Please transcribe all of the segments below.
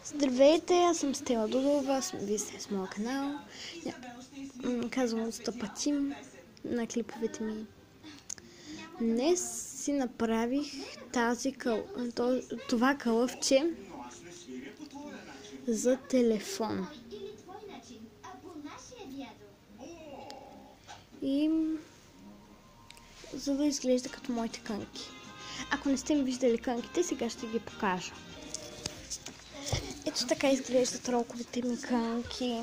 Здравейте, аз съм Стела Дудова, вие сте с моя канал. Казвам Стъпатим на клиповете ми. Днес си направих това кълъвче за телефон. И за да изглежда като моите кънки. Ако не сте ми виждали кънките, сега ще ги покажа. Ето така изглеждат ролковите ми кънки.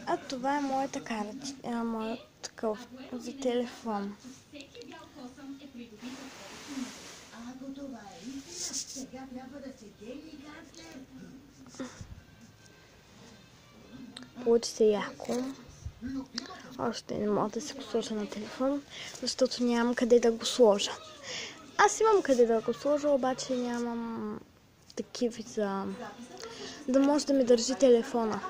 А това е моята карта, моят кълъв за телефон. Получи се яко. Още не мога да се го сложа на телефон, защото нямам къде да го сложа. Аз имам къде да го сложа, обаче нямам такива да може да ми държи телефона.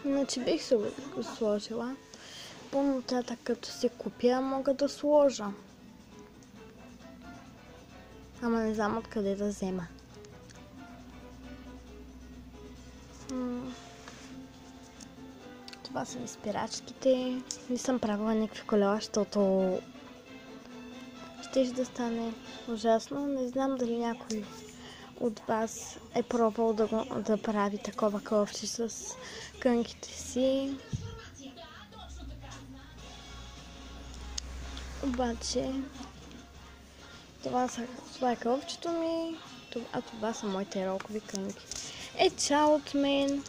Иначе бих се го сложила. По-нататък, като се купя, мога да сложа. Ама не знам откъде да взема. Това са ми спирачките. Не съм правила никакви колела, защото ще да стане ужасно. Не знам дали някой от вас е пробвал да прави такова кълъвче с кънките си. Обаче това е кълъвчето ми, а това са моите ролкови кънки. Чао от мен!